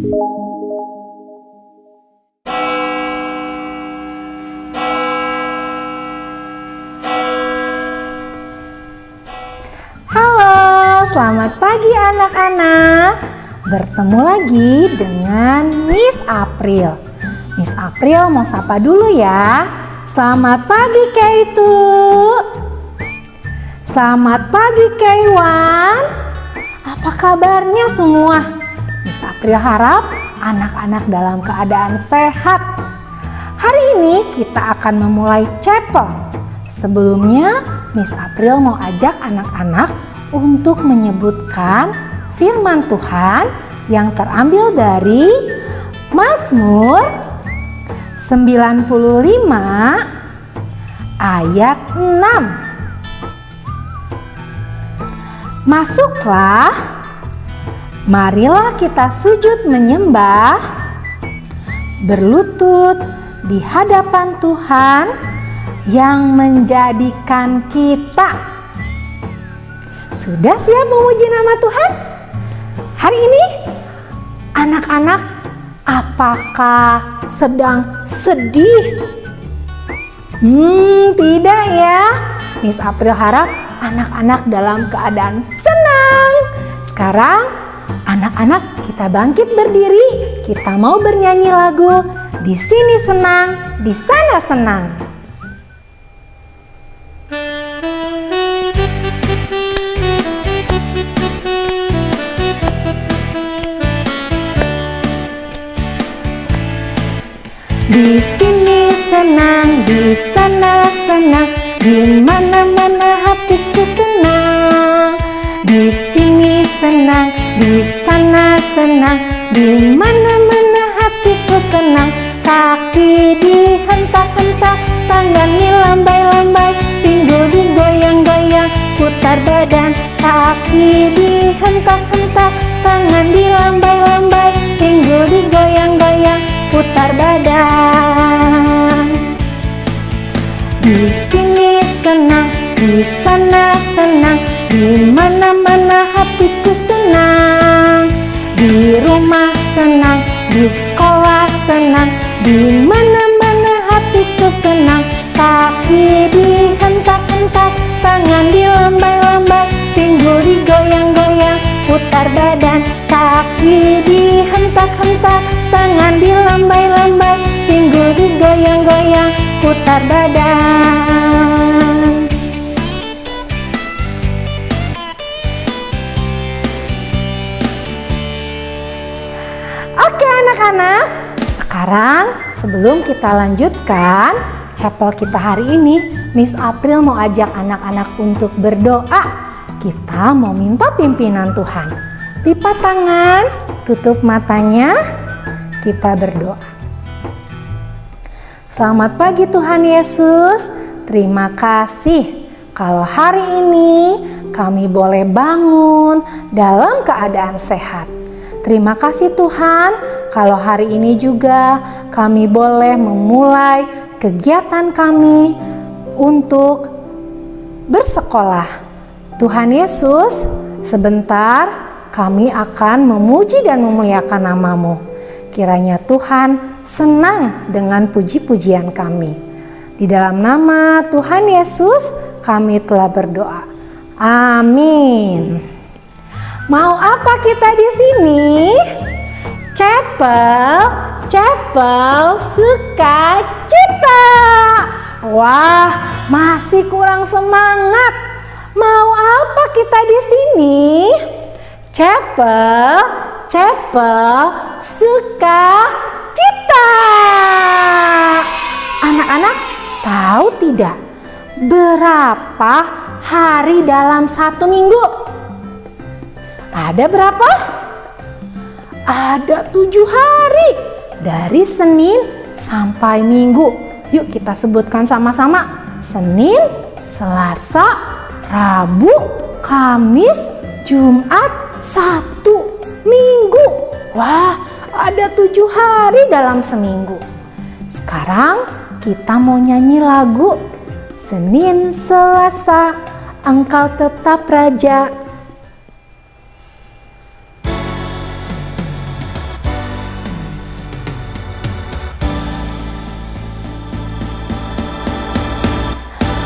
Halo, selamat pagi anak-anak. Bertemu lagi dengan Miss April. Miss April mau sapa dulu ya. Selamat pagi Keitu. Selamat pagi Keiwan. Apa kabarnya semua? Miss April harap anak-anak dalam keadaan sehat. Hari ini kita akan memulai chapel. Sebelumnya Miss April mau ajak anak-anak untuk menyebutkan firman Tuhan yang terambil dari Mazmur 95 ayat 6. Masuklah, marilah kita sujud menyembah, berlutut di hadapan Tuhan yang menjadikan kita. Sudah siap memuji nama Tuhan? Hari ini anak-anak apakah sedang sedih? Tidak ya. Miss April harap anak-anak dalam keadaan senang. Sekarang anak-anak kita bangkit berdiri. Kita mau bernyanyi lagu Di Sini Senang, di Sana Senang. Di sini senang, di sana senang, di mana-mana hatiku senang. Di sini senang, di sana senang, di mana-mana hatiku senang. Kaki dihentak-hentak, tangan dilambai-lambai, pinggul digoyang-goyang, putar badan. Kaki dihentak-hentak, tangan dilambai-lambai, pinggul digoyang-goyang, putar badan. Di sini senang, di sana senang, di mana-mana hatiku senang. Di rumah senang, di sekolah senang, di mana-mana hatiku senang. Kaki dihentak-hentak, tangan dilambai-lambai, pinggul digoyang-goyang, putar badan. Kaki dihentak-hentak, tangan dilambai-lambai, pinggul digoyang-goyang, putar badan. Oke anak-anak, sekarang sebelum kita lanjutkan chapel kita hari ini, Miss April mau ajak anak-anak untuk berdoa. Kita mau minta pimpinan Tuhan. Lipat tangan, tutup matanya, kita berdoa. Selamat pagi Tuhan Yesus, terima kasih kalau hari ini kami boleh bangun dalam keadaan sehat. Terima kasih Tuhan kalau hari ini juga kami boleh memulai kegiatan kami untuk bersekolah. Tuhan Yesus, sebentar kami akan memuji dan memuliakan nama-Mu. Kiranya Tuhan senang dengan puji-pujian kami. Di dalam nama Tuhan Yesus kami telah berdoa. Amin. Mau apa kita di sini? Chapel sukacita. Wah, masih kurang semangat. Mau apa kita di sini? Chapel sukacita. Anak-anak tahu tidak berapa hari dalam satu minggu? Ada berapa? Ada 7 hari dari Senin sampai Minggu. Yuk kita sebutkan sama-sama. Senin, Selasa, Rabu, Kamis, Jumat, Sabtu, Minggu. Wah, ada 7 hari dalam seminggu. Sekarang kita mau nyanyi lagu Senin, Selasa, Engkau tetap Raja.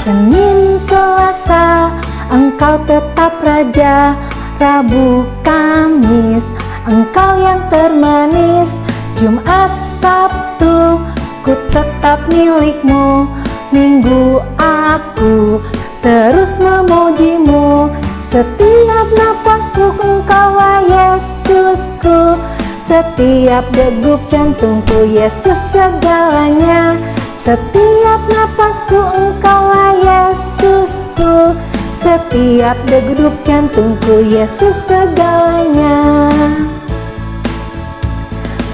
Senin, Selasa, engkau tetap raja. Rabu, Kamis, engkau yang termanis. Jumat, Sabtu, ku tetap milikmu. Minggu, aku terus memujimu. Setiap napasku engkaulah Yesusku. Setiap degup jantungku Yesus segalanya. Setiap napasku engkaulah Yesusku. Setiap degup jantungku Yesus segalanya.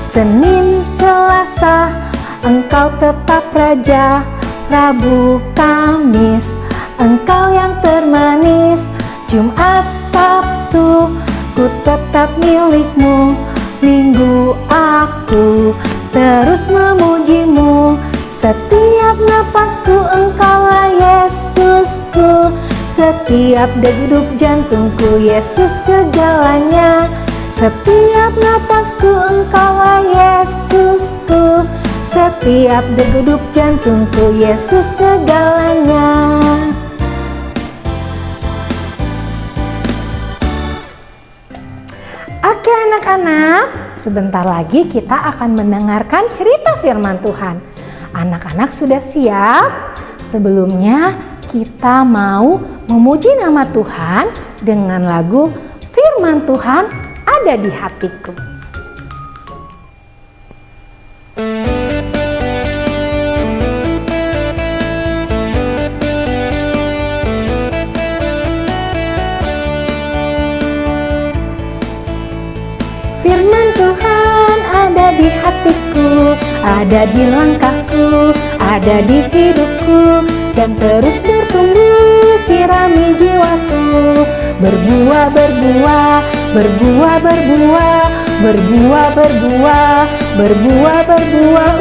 Senin, Selasa, engkau tetap raja. Rabu, Kamis, engkau yang termanis. Jumat, Sabtu, ku tetap milikmu. Minggu, aku terus memujimu. Setiap napasku engkaulah Yesusku. Setiap degup jantungku Yesus segalanya. Setiap napasku engkaulah Yesusku. Setiap degup jantungku Yesus segalanya. Oke anak-anak, sebentar lagi kita akan mendengarkan cerita firman Tuhan. Anak-anak sudah siap? Sebelumnya kita mau memuji nama Tuhan dengan lagu Firman Tuhan Ada di Hatiku. Firman Tuhan ada di hatiku, ada di langkahku, ada di hidupku, dan terus bertumbuh sirami jiwaku. Berbuah, berbuah, berbuah, berbuah, berbuah, berbuah, berbuah, berbuah.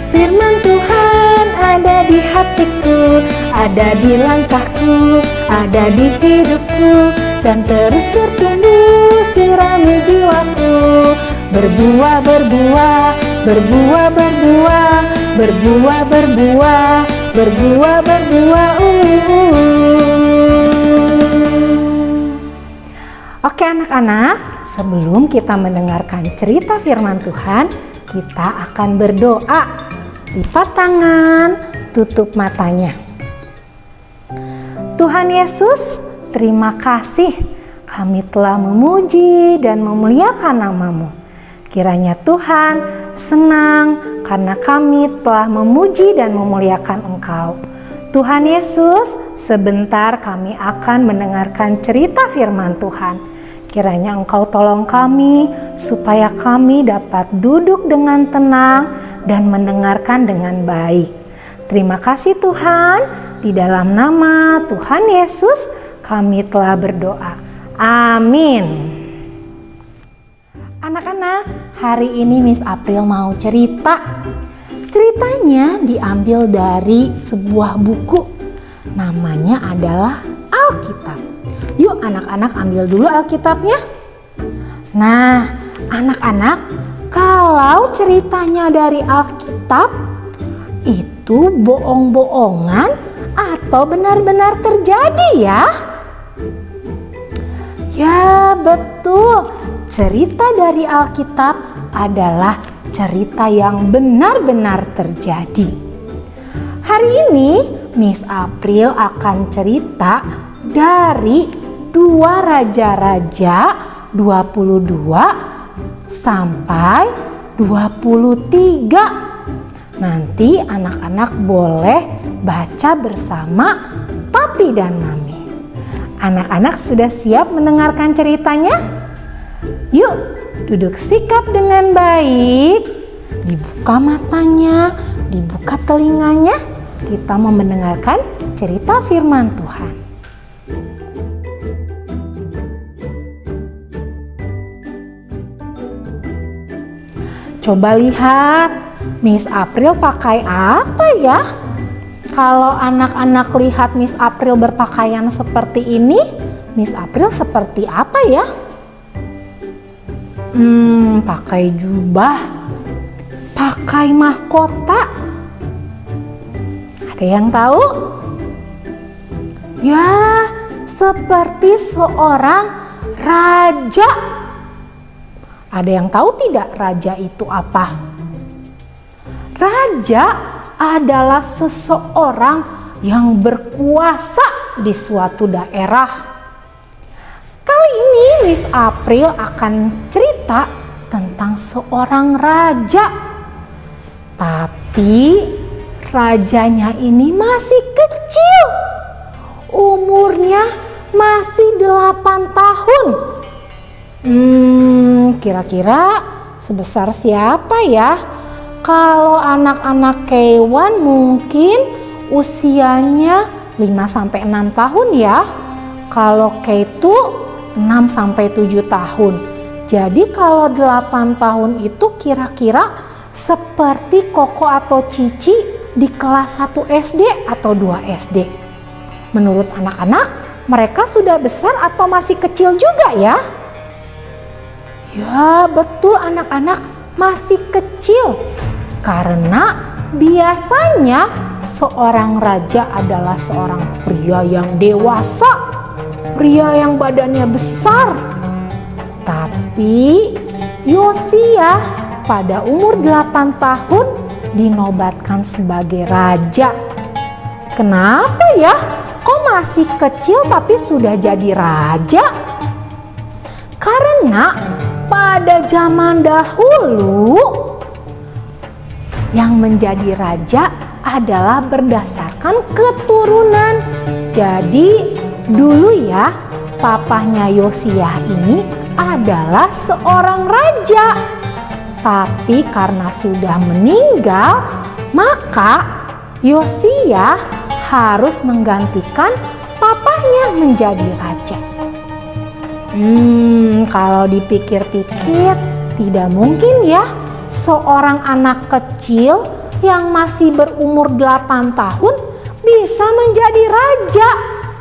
Firman Tuhan ada di hatiku, ada di langkahku, ada di hidupku, dan terus bertumbuh sirami jiwaku. Berbuah, berbuah, berbuah, berbuah, berbuah, berbuah, berbuah, berbuah. Oke anak-anak, sebelum kita mendengarkan cerita firman Tuhan, kita akan berdoa. Lipat tangan, tutup matanya. Tuhan Yesus, terima kasih kami telah memuji dan memuliakan nama-Mu. Kiranya Tuhan senang karena kami telah memuji dan memuliakan Engkau. Tuhan Yesus, sebentar kami akan mendengarkan cerita firman Tuhan. Kiranya Engkau tolong kami supaya kami dapat duduk dengan tenang dan mendengarkan dengan baik. Terima kasih Tuhan, di dalam nama Tuhan Yesus kami telah berdoa. Amin. Anak-anak, hari ini Miss April mau cerita. Ceritanya diambil dari sebuah buku. Namanya adalah Alkitab. Yuk anak-anak ambil dulu Alkitabnya. Nah, anak-anak, kalau ceritanya dari Alkitab itu bohong-bohongan atau benar-benar terjadi ya? Ya betul, cerita dari Alkitab adalah cerita yang benar-benar terjadi. Hari ini Miss April akan cerita dari 2 Raja-Raja 22 sampai 23. Nanti anak-anak boleh baca bersama Papi dan Mami. Anak-anak sudah siap mendengarkan ceritanya? Yuk, duduk sikap dengan baik. Dibuka matanya, dibuka telinganya. Kita mau mendengarkan cerita firman Tuhan. Coba lihat, Miss April pakai apa ya? Kalau anak-anak lihat Miss April berpakaian seperti ini, Miss April seperti apa ya? Pakai jubah, pakai mahkota? Ada yang tahu? Ya, seperti seorang raja. Ada yang tahu tidak raja itu apa? Raja adalah seseorang yang berkuasa di suatu daerah. Kali ini Miss April akan cerita tentang seorang raja. Tapi rajanya ini masih kecil. Umurnya masih 8 tahun. Kira-kira sebesar siapa ya? Kalau anak-anak K1 mungkin usianya 5-6 tahun ya. Kalau K2 6-7 tahun. Jadi kalau 8 tahun itu kira-kira seperti Koko atau Cici di kelas 1 SD atau 2 SD. Menurut anak-anak, mereka sudah besar atau masih kecil juga ya? Ya, betul anak-anak, masih kecil. Karena biasanya seorang raja adalah seorang pria yang dewasa, pria yang badannya besar. Tapi Yosia pada umur 8 tahun dinobatkan sebagai raja. Kenapa ya? Kok masih kecil tapi sudah jadi raja? Karena pada zaman dahulu yang menjadi raja adalah berdasarkan keturunan. Jadi dulu ya, papahnya Yosia ini adalah seorang raja. Tapi karena sudah meninggal, maka Yosia harus menggantikan papahnya menjadi raja. Kalau dipikir-pikir, tidak mungkin ya seorang anak kecil yang masih berumur 8 tahun bisa menjadi raja,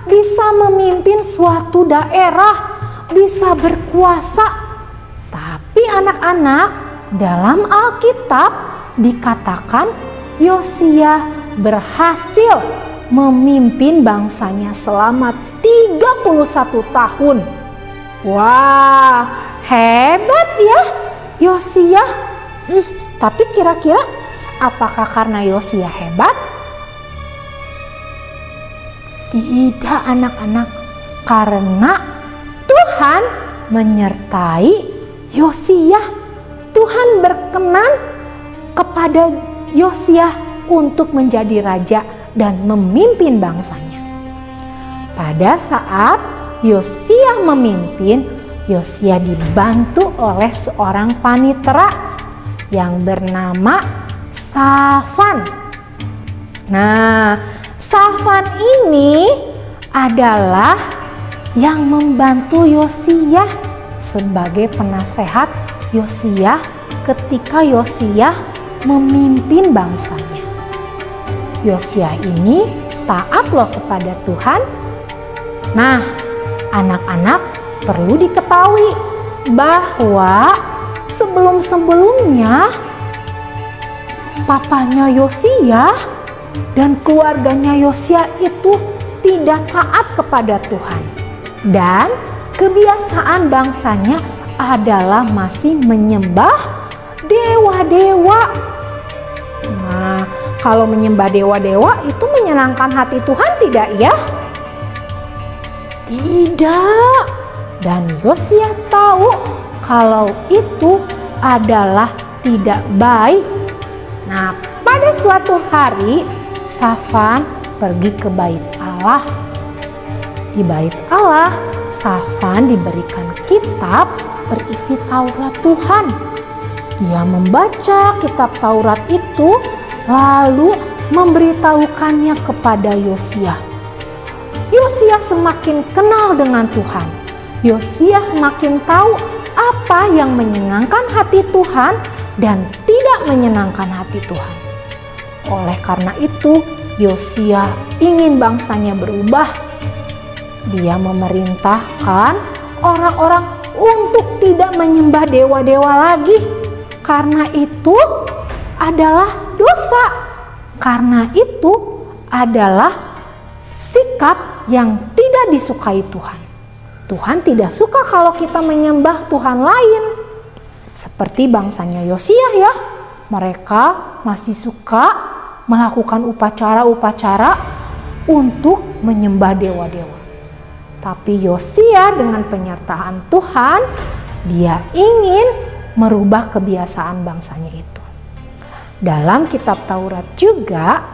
bisa memimpin suatu daerah, bisa berkuasa. Tapi anak-anak, dalam Alkitab dikatakan Yosia berhasil memimpin bangsanya selama 31 tahun. Wah, hebat ya Yosia. Tapi kira-kira apakah karena Yosia hebat? Tidak anak-anak, karena Tuhan menyertai Yosia. Tuhan berkenan kepada Yosia untuk menjadi raja dan memimpin bangsanya. Pada saat Yosia memimpin, Yosia dibantu oleh seorang panitera yang bernama Safan. Nah, Safan ini adalah yang membantu Yosia sebagai penasehat Yosia ketika Yosia memimpin bangsanya. Yosia ini taat loh kepada Tuhan. Nah, anak-anak perlu diketahui bahwa sebelum-sebelumnya papanya Yosia dan keluarganya Yosia itu tidak taat kepada Tuhan. Dan kebiasaan bangsanya adalah masih menyembah dewa-dewa. Nah, kalau menyembah dewa-dewa itu menyenangkan hati Tuhan tidak ya? Tidak. Dan Yosia tahu kalau itu adalah tidak baik. Nah, pada suatu hari Safan pergi ke bait Allah. Di bait Allah, Safan diberikan kitab berisi Taurat Tuhan. Dia membaca kitab Taurat itu lalu memberitahukannya kepada Yosia. Yosia semakin kenal dengan Tuhan. Yosia semakin tahu apa yang menyenangkan hati Tuhan dan tidak menyenangkan hati Tuhan. Oleh karena itu, Yosia ingin bangsanya berubah. Dia memerintahkan orang-orang untuk tidak menyembah dewa-dewa lagi. Karena itu, adalah dosa. Karena itu adalah sikap yang tidak disukai Tuhan. Tuhan tidak suka kalau kita menyembah Tuhan lain. Seperti bangsanya Yosia ya. Mereka masih suka melakukan upacara-upacara untuk menyembah dewa-dewa. Tapi Yosia dengan penyertaan Tuhan, dia ingin merubah kebiasaan bangsanya itu. Dalam kitab Taurat juga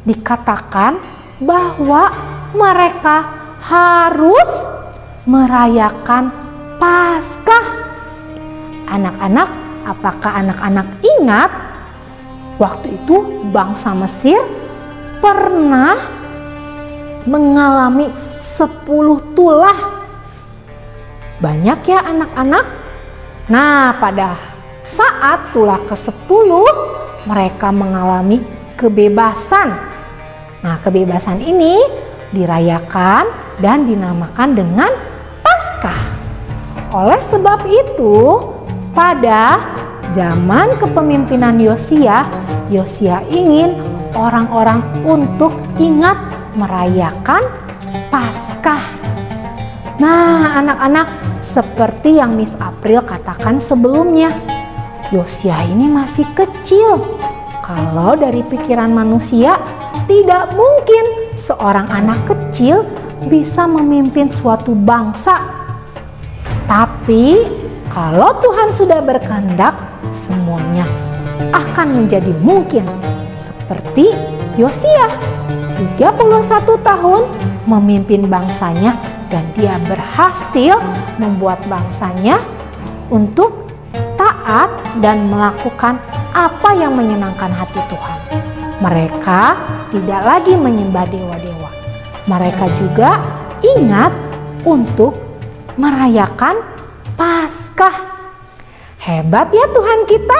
dikatakan bahwa mereka harus merayakan Paskah. Anak-anak, apakah anak-anak ingat waktu itu bangsa Mesir pernah mengalami 10 tulah? Banyak ya anak-anak? Nah, pada saat tulah ke-10 mereka mengalami kebebasan. Nah, kebebasan ini dirayakan dan dinamakan dengan Paskah. Oleh sebab itu, pada zaman kepemimpinan Yosia, Yosia ingin orang-orang untuk ingat merayakan Paskah. Nah, anak-anak, seperti yang Miss April katakan sebelumnya, Yosia ini masih kecil. Kalau dari pikiran manusia, tidak mungkin seorang anak kecil bisa memimpin suatu bangsa. Tapi kalau Tuhan sudah berkehendak, semuanya akan menjadi mungkin. Seperti Yosia, 31 tahun memimpin bangsanya dan dia berhasil membuat bangsanya untuk taat dan melakukan apa yang menyenangkan hati Tuhan. Mereka tidak lagi menyembah dewa-dewa. Mereka juga ingat untuk merayakan Paskah. Hebat ya Tuhan kita.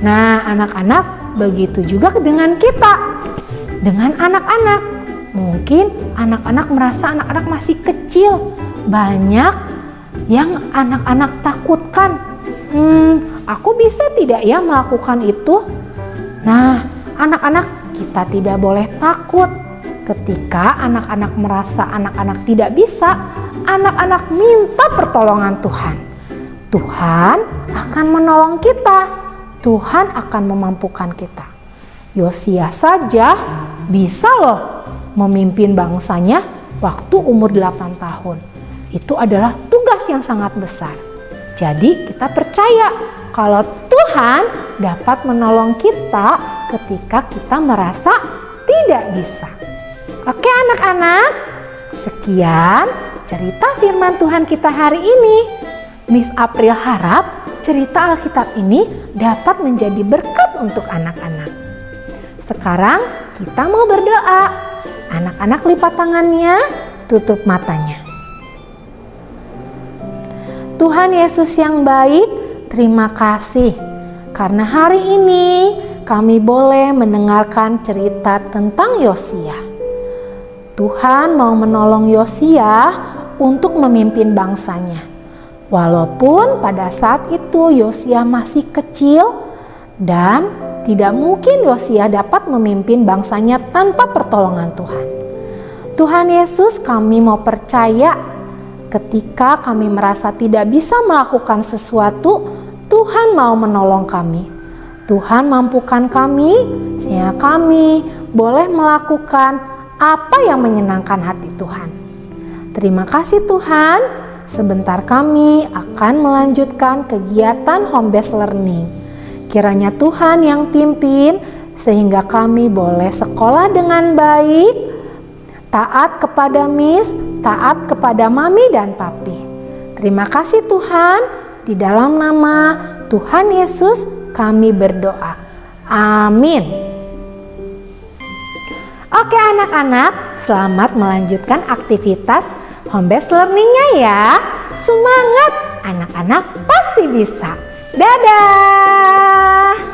Nah, anak-anak, begitu juga dengan kita. Dengan anak-anak. Mungkin anak-anak merasa anak-anak masih kecil. Banyak yang anak-anak takutkan. Aku bisa tidak ya melakukan itu? Nah, anak-anak, kita tidak boleh takut. Ketika anak-anak merasa anak-anak tidak bisa, anak-anak minta pertolongan Tuhan. Tuhan akan menolong kita. Tuhan akan memampukan kita. Yosia saja bisa loh memimpin bangsanya waktu umur 8 tahun. Itu adalah tugas yang sangat besar. Jadi kita percaya kalau Tuhan dapat menolong kita ketika kita merasa tidak bisa. Oke anak-anak, sekian cerita firman Tuhan kita hari ini. Miss April harap cerita Alkitab ini dapat menjadi berkat untuk anak-anak. Sekarang kita mau berdoa. Anak-anak lipat tangannya, tutup matanya. Tuhan Yesus yang baik, terima kasih karena hari ini kami boleh mendengarkan cerita tentang Yosia. Tuhan mau menolong Yosia untuk memimpin bangsanya. Walaupun pada saat itu Yosia masih kecil dan tidak mungkin Yosia dapat memimpin bangsanya tanpa pertolongan Tuhan. Tuhan Yesus, kami mau percaya ketika kami merasa tidak bisa melakukan sesuatu, Tuhan mau menolong kami. Tuhan mampukan kami sehingga kami boleh melakukan apa yang menyenangkan hati Tuhan. Terima kasih Tuhan. Sebentar kami akan melanjutkan kegiatan home based learning. Kiranya Tuhan yang pimpin sehingga kami boleh sekolah dengan baik, taat kepada Miss, taat kepada Mami dan Papi. Terima kasih Tuhan, di dalam nama Tuhan Yesus kami berdoa. Amin. Oke anak-anak, selamat melanjutkan aktivitas home based learning-nya ya. Semangat, anak-anak pasti bisa. Dadah.